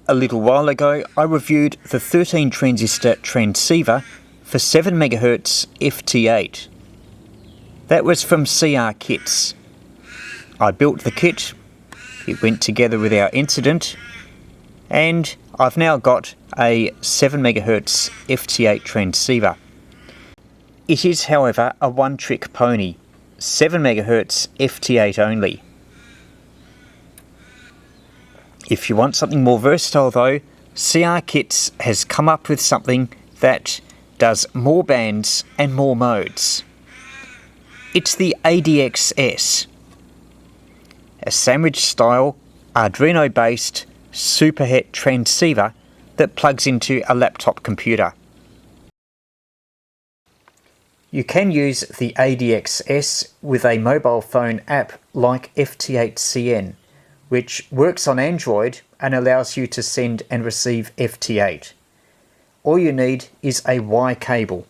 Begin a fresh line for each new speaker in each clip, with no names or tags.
A little while ago, I reviewed the 13 transistor transceiver for 7 MHz FT8. That was from CR Kits. I built the kit, it went together with our incident, and I've now got a 7 MHz FT8 transceiver. It is, however, a one-trick pony, 7 MHz FT8 only. If you want something more versatile though, CR Kits has come up with something that does more bands and more modes. It's the ADX-S, a sandwich-style, Arduino-based superhet transceiver that plugs into a laptop computer. You can use the ADX-S with a mobile phone app like FT8CN, which works on Android and allows you to send and receive FT8. All you need is a Y cable,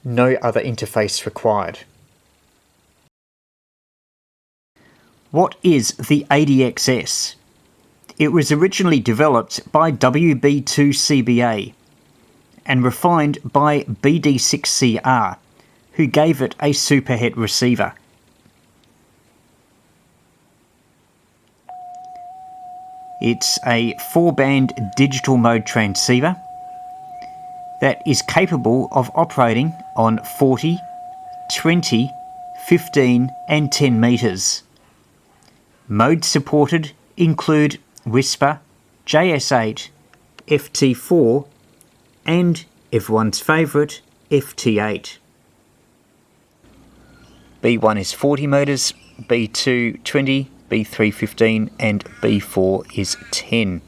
no other interface required. What is the ADX-S? It was originally developed by WB2CBA and refined by BD6CR, who gave it a superhet receiver. It's a 4-band digital mode transceiver that is capable of operating on 40, 20, 15 and 10 meters. Modes supported include Whisper, JS8, FT4 and everyone's favourite FT8. B1 is 40 meters, B2 20, B3 15 and B4 is 10.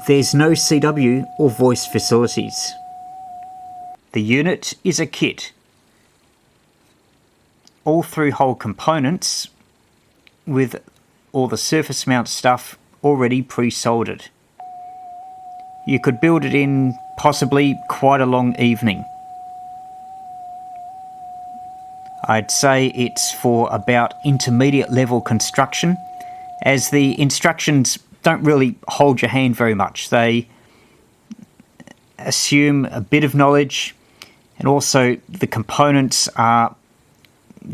There's no CW or voice facilities. The unit is a kit. All through-hole components with all the surface mount stuff already pre-soldered. You could build it in possibly quite a long evening. I'd say it's for about intermediate level construction, as the instructions don't really hold your hand very much. They assume a bit of knowledge, and also the components are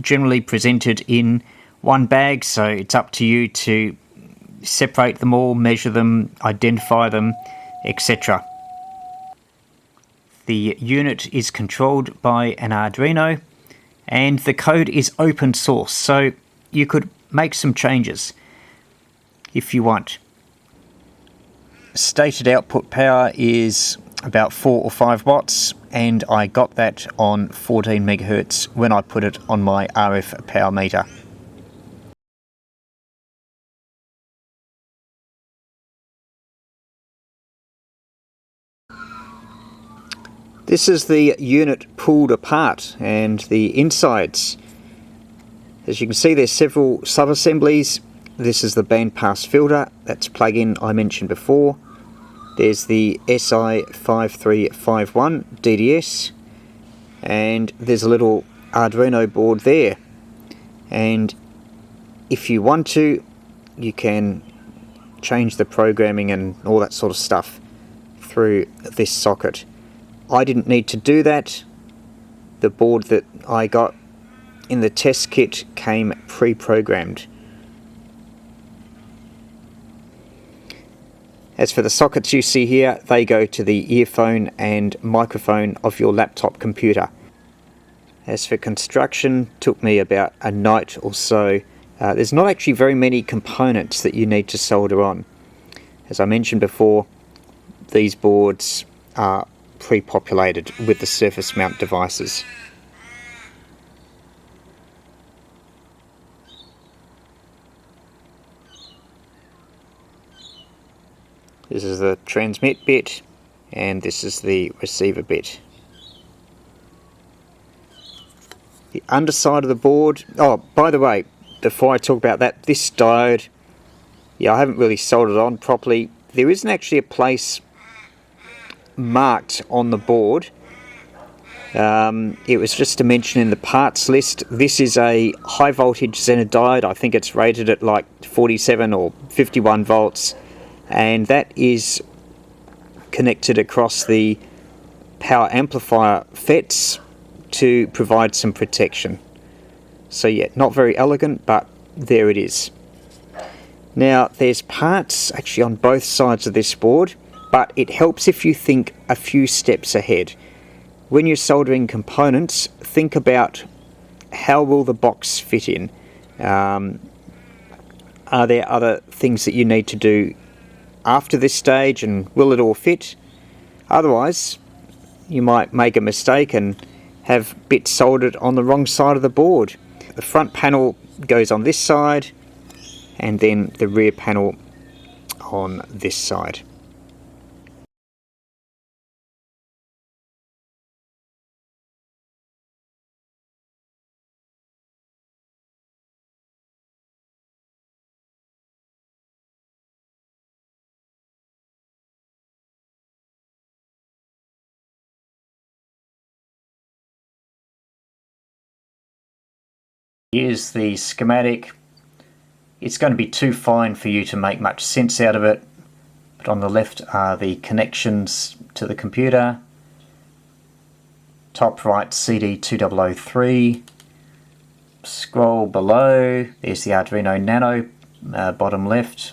generally presented in one bag, so it's up to you to separate them all, measure them, identify them, etc. The unit is controlled by an Arduino, and the code is open source, so you could make some changes if you want. Stated output power is about 4 or 5 watts, and I got that on 14 MHz when I put it on my RF power meter. This is the unit pulled apart and the insides. As you can see, there's several sub-assemblies. This is the bandpass filter, that's plug-in I mentioned before. There's the SI5351 DDS, and there's a little Arduino board there. And if you want to, you can change the programming and all that sort of stuff through this socket. I didn't need to do that. The board that I got in the test kit came pre-programmed. As for the sockets you see here, they go to the earphone and microphone of your laptop computer. As for construction, took me about a night or so. There's not actually very many components that you need to solder on. As I mentioned before, these boards are pre-populated with the surface mount devices. This is the transmit bit, and this is the receiver bit. The underside of the board, oh, by the way, before I talk about that, this diode, yeah, I haven't really soldered on properly. There isn't actually a place marked on the board It was just to mention in the parts list, this is a high voltage Zener diode. I think it's rated at like 47 or 51 volts, and that is connected across the power amplifier FETs to provide some protection. So yeah, not very elegant, but there it is. Now there's parts actually on both sides of this board, but it helps if you think a few steps ahead. When you're soldering components, think about how will the box fit in. Are there other things that you need to do after this stage, and will it all fit? Otherwise, you might make a mistake and have bits soldered on the wrong side of the board. The front panel goes on this side, and then the rear panel on this side. Here's the schematic. It's going to be too fine for you to make much sense out of it, but on the left are the connections to the computer. Top right CD2003. Scroll below, there's the Arduino Nano, bottom left,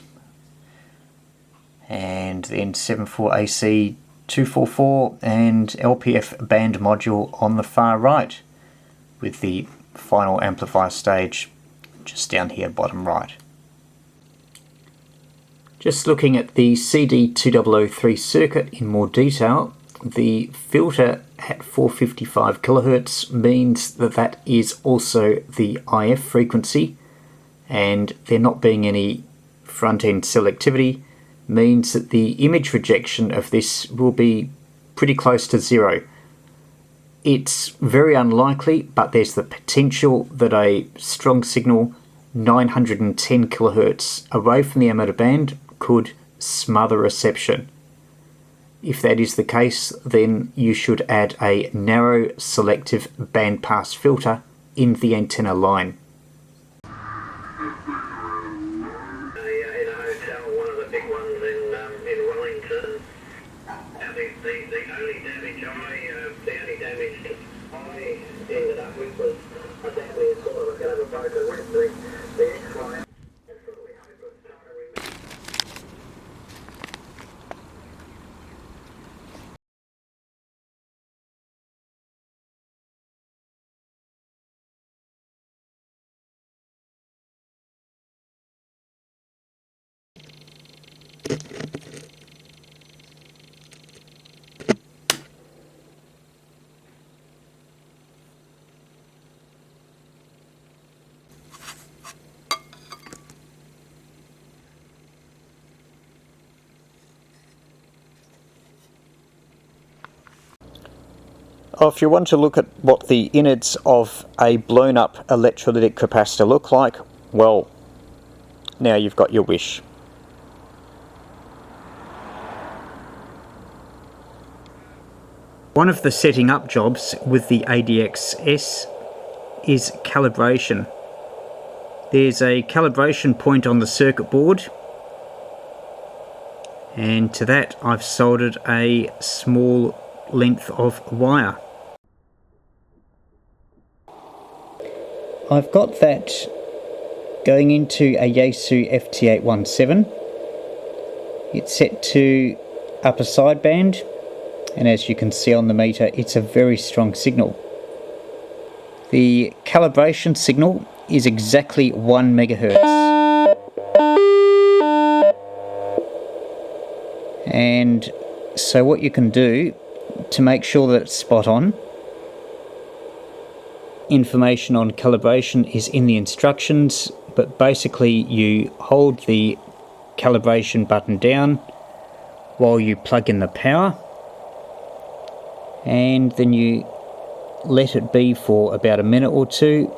and then 74AC244 and LPF band module on the far right, with the final amplifier stage just down here bottom right. Just looking at the CD2003 circuit in more detail, the filter at 455 kHz means that that is also the IF frequency, and there not being any front-end selectivity means that the image rejection of this will be pretty close to zero. It's very unlikely, but there's the potential that a strong signal 910 kHz away from the emitter band could smother reception. If that is the case, then you should add a narrow selective bandpass filter in the antenna line. If you want to look at what the innards of a blown up electrolytic capacitor look like, well, now you've got your wish. One of the setting up jobs with the ADX-S is calibration. There's a calibration point on the circuit board, and to that I've soldered a small length of wire. I've got that going into a JS8 FT8 It's set to upper sideband, and as you can see on the meter, it's a very strong signal. The calibration signal is exactly 1 MHz. And so what you can do to make sure that it's spot on, information on calibration is in the instructions, but basically you hold the calibration button down while you plug in the power, and then you let it be for about a minute or two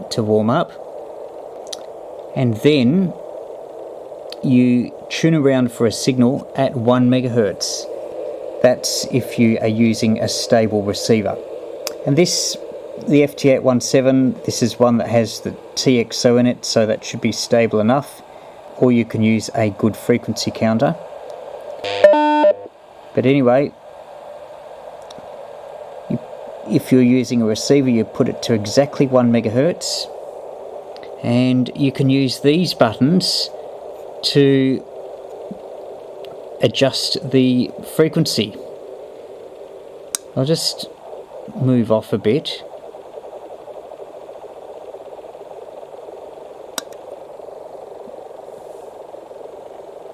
to warm up, and then you tune around for a signal at 1 MHz. That's if you are using a stable receiver. And this, the FT817, this is one that has the TXO in it, so that should be stable enough. Or you can use a good frequency counter. But anyway, if you're using a receiver, you put it to exactly 1 MHz, and you can use these buttons to adjust the frequency. I'll just move off a bit.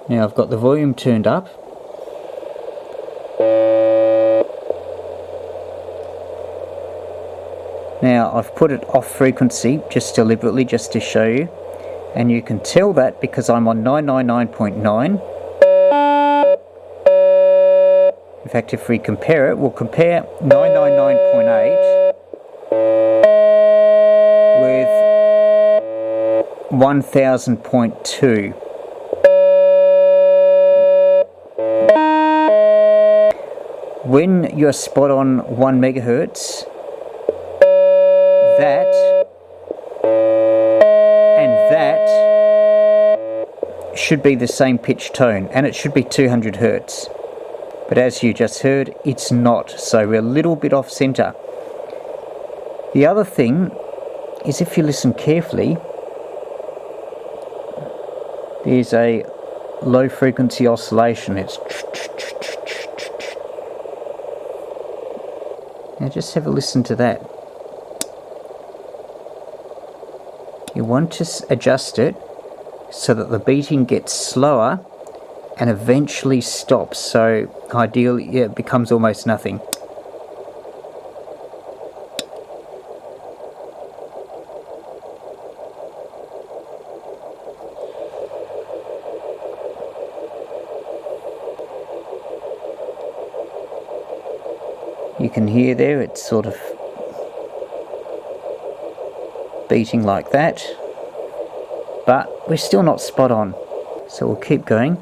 Now I've got the volume turned up. Now I've put it off frequency just deliberately, just to show you, and you can tell that because I'm on 999.9. In fact, if we compare it, we'll compare 999.8 with 1000.2. When you're spot on 1 MHz, that and that should be the same pitch tone, and it should be 200 Hz. But as you just heard, it's not, so we're a little bit off center. The other thing is, if you listen carefully, there's a low frequency oscillation. It's now just have a listen to that. You want to adjust it so that the beating gets slower and eventually stops. So ideally, yeah, it becomes almost nothing. You can hear there, it's sort of beating like that, but we're still not spot on, so we'll keep going.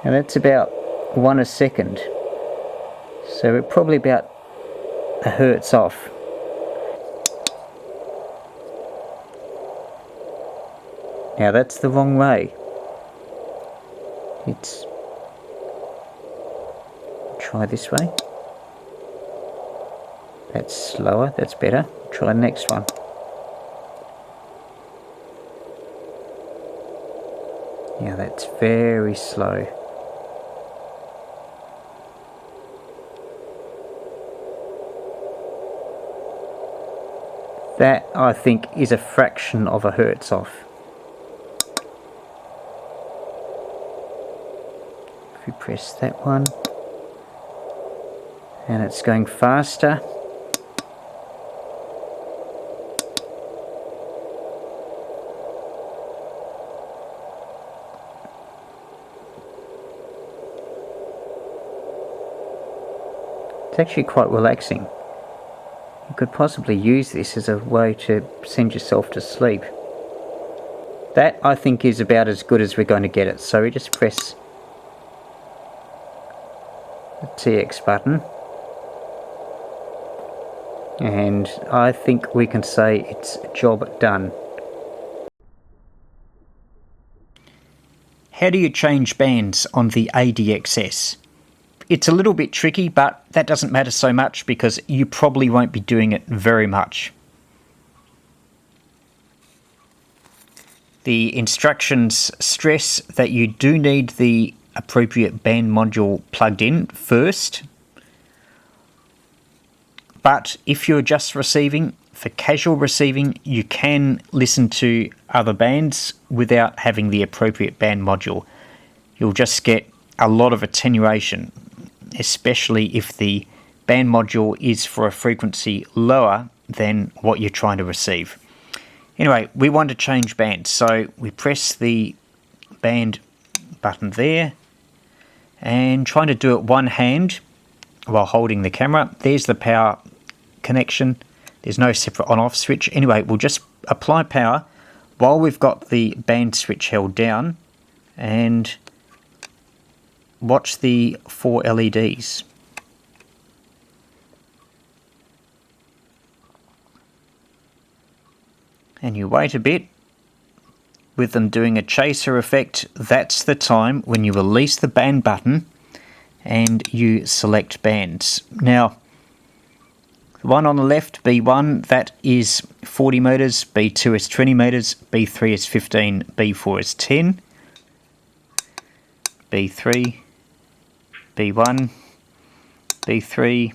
And that's about 1 a second, so we're probably about a hertz off. Now that's the wrong way. It's... try this way. That's slower, that's better. Try the next one. Now that's very slow. That, I think, is a fraction of a hertz off. If we press that one, and it's going faster. It's actually quite relaxing. You could possibly use this as a way to send yourself to sleep. That, I think, is about as good as we're going to get it. So we just press the TX button, and I think we can say it's job done. How do you change bands on the ADX-S? It's a little bit tricky, but that doesn't matter so much because you probably won't be doing it very much. The instructions stress that you do need the appropriate band module plugged in first. But if you're just receiving, for casual receiving, you can listen to other bands without having the appropriate band module. You'll just get a lot of attenuation, especially if the band module is for a frequency lower than what you're trying to receive. Anyway, we want to change bands, so we press the band button there and trying to do it one hand while holding the camera. There's the power connection. There's no separate on-off switch. Anyway, we'll just apply power while we've got the band switch held down, and watch the 4 LEDs. And you wait a bit. With them doing a chaser effect, that's the time when you release the band button and you select bands. Now, the one on the left, B1, that is 40 meters, B2 is 20 meters, B3 is 15, B4 is 10, B3, B1, B3.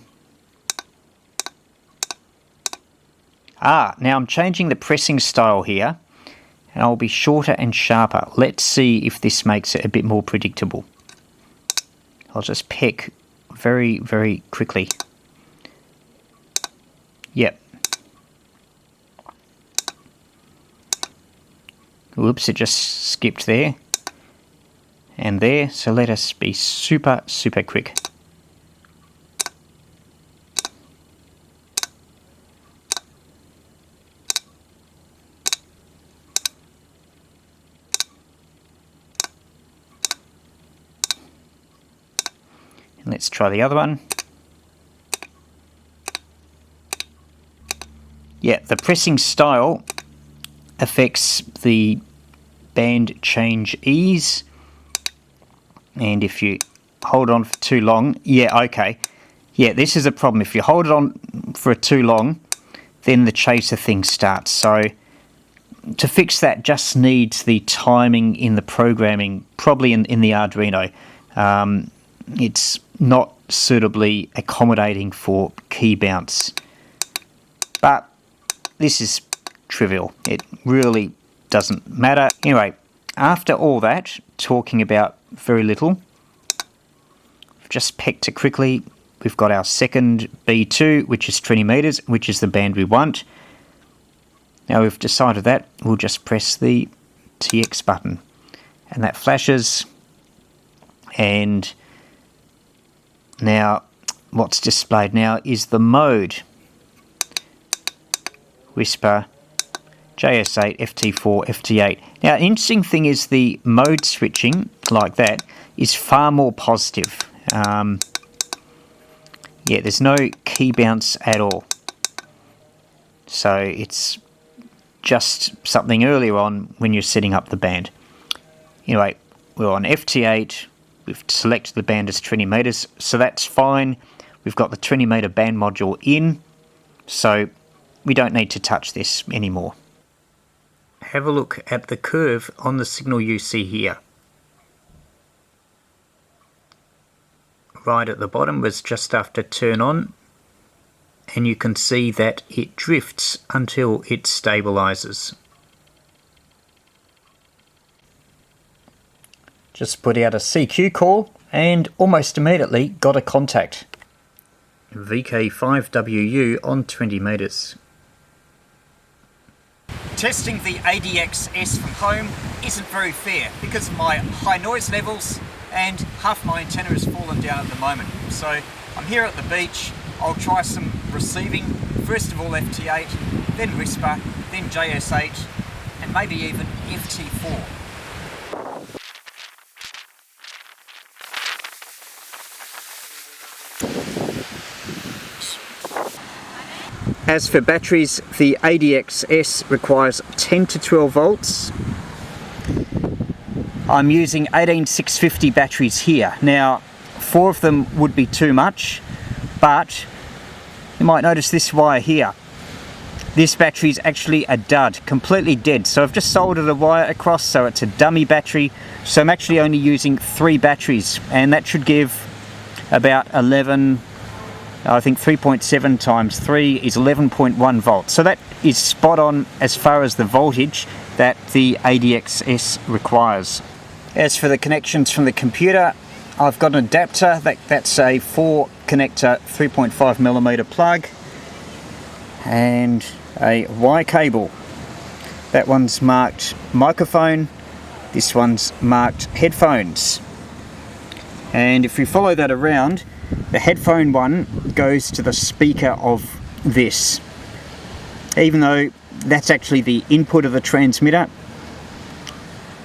Now I'm changing the pressing style here, and I'll be shorter and sharper. Let's see if this makes it a bit more predictable. I'll just peck very, very quickly. Yep. Whoops, it just skipped there and there, so let us be super, super quick. And let's try the other one. Yeah, the pressing style affects the band change ease. And if you hold on for too long, yeah, okay. Yeah, this is a problem. If you hold it on for too long, then the chaser thing starts. So to fix that just needs the timing in the programming, probably in the Arduino. It's not suitably accommodating for key bounce. But this is trivial. It really doesn't matter. Anyway, after all that, talking about very little, just pecked it quickly. We've got our second B2, which is 20 meters, which is the band we want. Now we've decided that, we'll just press the TX button. And that flashes. And now what's displayed now is the mode. Whisper, JS8, FT4, FT8. Now, an interesting thing is the mode switching, like that, is far more positive. Yeah, there's no key bounce at all. So it's just something earlier on when you're setting up the band. Anyway, we're on FT8. We've selected the band as 20 meters, so that's fine. We've got the 20 meter band module in, so we don't need to touch this anymore. Have a look at the curve on the signal you see here. Right at the bottom was just after turn on, and you can see that it drifts until it stabilizes. Just put out a CQ call and almost immediately got a contact. VK3YE on 20 meters. Testing the ADX-S from home isn't very fair because of my high noise levels, and half my antenna has fallen down at the moment. So I'm here at the beach. I'll try some receiving, first of all FT8, then Whisper, then JS8, and maybe even FT4. As for batteries, the ADX-S requires 10 to 12 volts. I'm using 18650 batteries here. Now, 4 of them would be too much, but you might notice this wire here. This battery is actually a dud, completely dead. So I've just soldered a wire across, so it's a dummy battery. So I'm actually only using 3 batteries, and that should give about 11, I think 3.7 times 3 is 11.1 volts. So that is spot on as far as the voltage that the ADX-S requires. As for the connections from the computer, I've got an adapter, that's a 4 connector 3.5mm plug, and a Y cable. That one's marked microphone, this one's marked headphones. And if we follow that around, the headphone one goes to the speaker of this. Even though that's actually the input of the transmitter,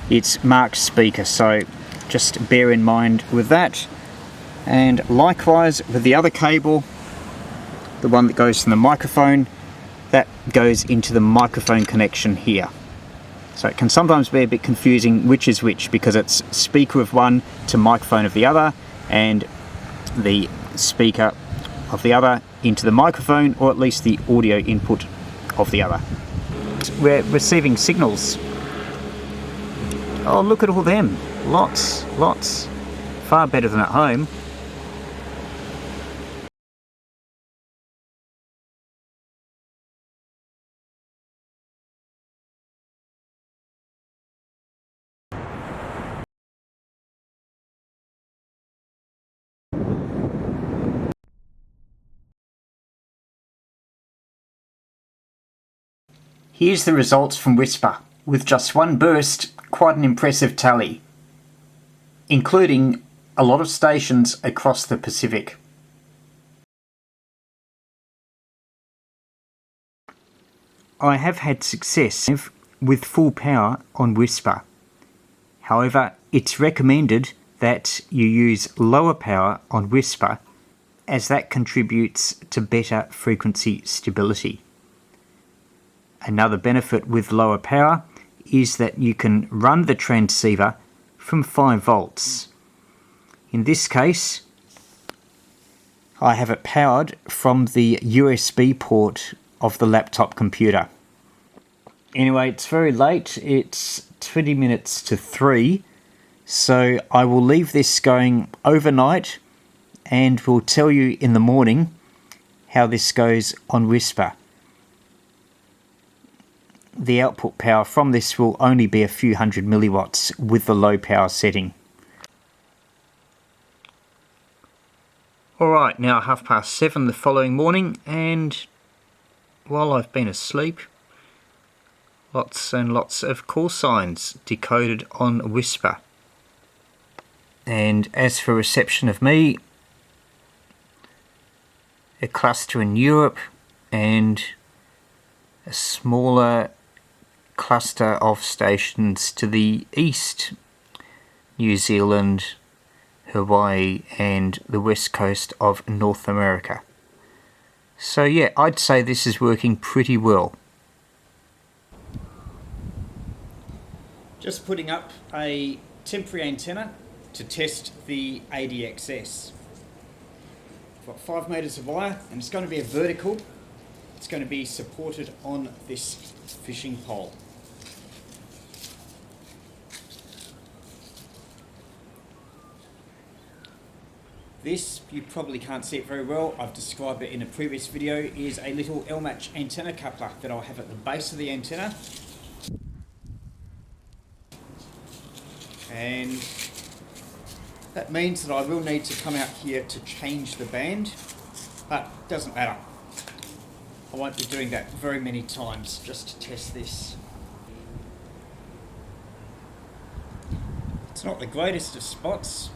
it's marked speaker, so just bear in mind with that. And likewise with the other cable, the one that goes from the microphone, that goes into the microphone connection here. So it can sometimes be a bit confusing which is which, because it's speaker of one to microphone of the other, and the speaker of the other into the microphone, or at least the audio input of the other. We're receiving signals. Oh, look at all them. Lots. Far better than at home. Here's the results from Whisper. With just one burst, quite an impressive tally, including a lot of stations across the Pacific. I have had success with full power on Whisper. However, it's recommended that you use lower power on Whisper, as that contributes to better frequency stability. Another benefit with lower power is that you can run the transceiver from 5 volts. In this case, I have it powered from the USB port of the laptop computer. Anyway, it's very late. It's 20 minutes to 3, so I will leave this going overnight and will tell you in the morning how this goes on Whisper. The output power from this will only be a few hundred milliwatts with the low power setting. Alright, now 7:30 the following morning, and while I've been asleep, lots and lots of call signs decoded on Whisper. And as for reception of me, a cluster in Europe and a smaller cluster of stations to the east, New Zealand, Hawaii and the west coast of North America. So yeah, I'd say this is working pretty well. Just putting up a temporary antenna to test the ADX-S. I've got 5 meters of wire, and it's going to be a vertical. It's going to be supported on this fishing pole. This, you probably can't see it very well, I've described it in a previous video, is a little L-match antenna coupler that I'll have at the base of the antenna. And that means that I will need to come out here to change the band, but it doesn't matter. I won't be doing that very many times just to test this. It's not the greatest of spots.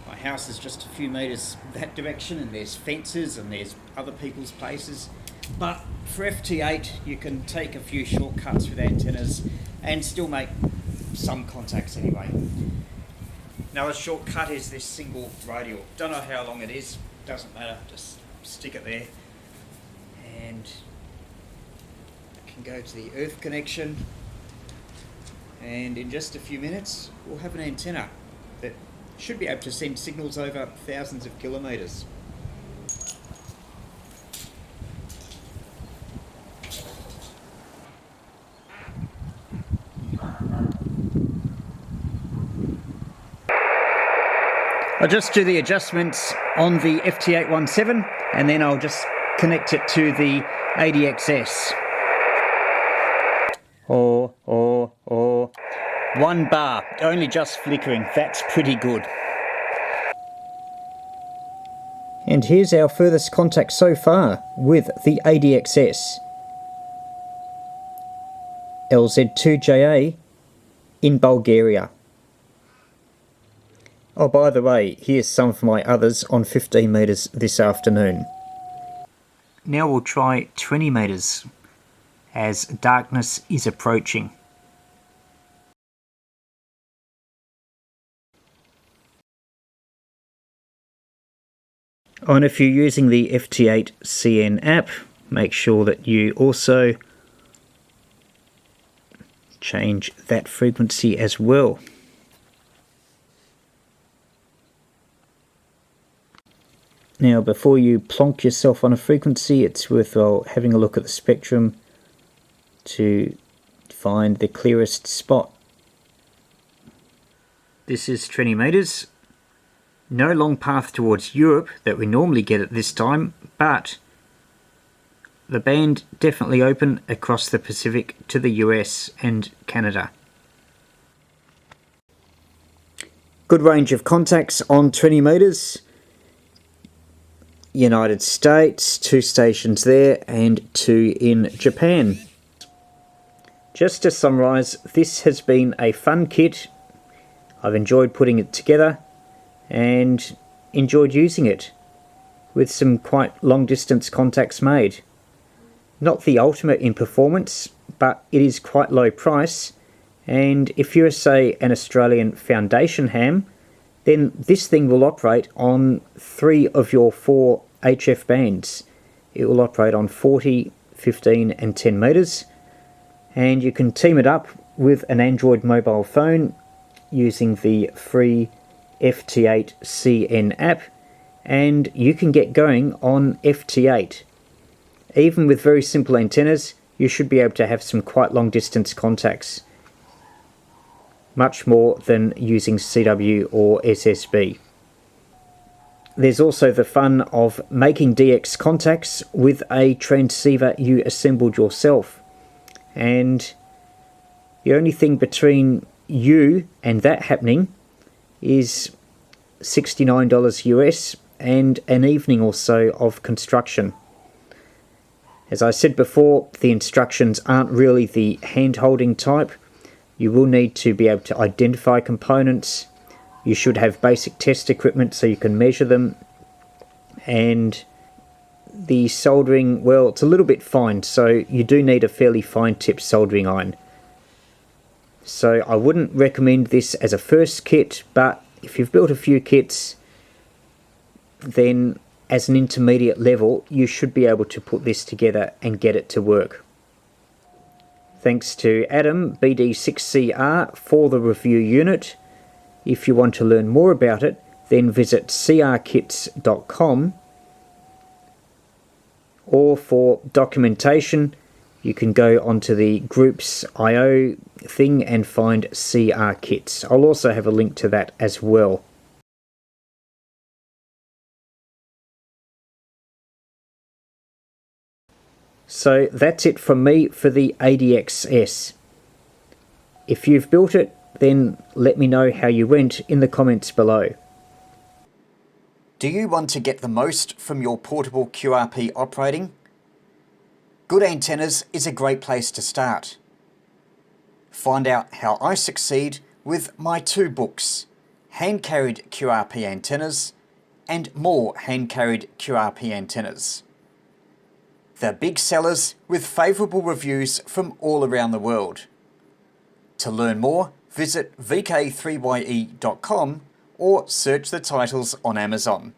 My house is just a few meters that direction, and there's fences and there's other people's places. But for FT8 you can take a few shortcuts with antennas and still make some contacts anyway. Now a shortcut is this single radial. Don't know how long it is, doesn't matter, just stick it there. And I can go to the earth connection, and in just a few minutes we'll have an antenna that should be able to send signals over thousands of kilometres. I'll just do the adjustments on the FT817 and then I'll just connect it to the ADX-S. 1 bar, only just flickering. That's pretty good. And here's our furthest contact so far with the ADX-S. LZ2JA in Bulgaria. Oh, by the way, here's some of my others on 15 meters this afternoon. Now we'll try 20 meters as darkness is approaching. And if you're using the FT8 CN app, make sure that you also change that frequency as well. Now, before you plonk yourself on a frequency, it's worthwhile having a look at the spectrum to find the clearest spot. This is 20 meters. No long path towards Europe that we normally get at this time, but the band definitely open across the Pacific to the US and Canada. Good range of contacts on 20 meters. United States, 2 stations there and 2 in Japan. Just to summarise, this has been a fun kit. I've enjoyed putting it together and enjoyed using it with some quite long distance contacts made. Not the ultimate in performance, but it is quite low price, and if you're, say, an Australian foundation ham, then this thing will operate on 3 of your 4 HF bands. It will operate on 40, 15 and 10 meters, and you can team it up with an Android mobile phone using the free FT8 CN app, and you can get going on FT8. Even with very simple antennas, you should be able to have some quite long distance contacts, much more than using CW or SSB. There's also the fun of making DX contacts with a transceiver you assembled yourself, and the only thing between you and that happening is $69 US and an evening or so of construction. As I said before, the instructions aren't really the hand-holding type. You will need to be able to identify components. You should have basic test equipment so you can measure them. And the soldering, well, it's a little bit fine, so you do need a fairly fine-tipped soldering iron. So I wouldn't recommend this as a first kit, but if you've built a few kits, then as an intermediate level, you should be able to put this together and get it to work. Thanks to Adam, BD6CR, for the review unit. If you want to learn more about it, then visit crkits.com, or for documentation, you can go onto the groups IO thing and find CR Kits. I'll also have a link to that as well. So that's it from me for the ADX-S. If you've built it, then let me know how you went in the comments below. Do you want to get the most from your portable QRP operating? Good Antennas is a great place to start. Find out how I succeed with my 2 books, Hand-Carried QRP Antennas and More Hand-Carried QRP Antennas. They're big sellers with favourable reviews from all around the world. To learn more, visit VK3YE.com or search the titles on Amazon.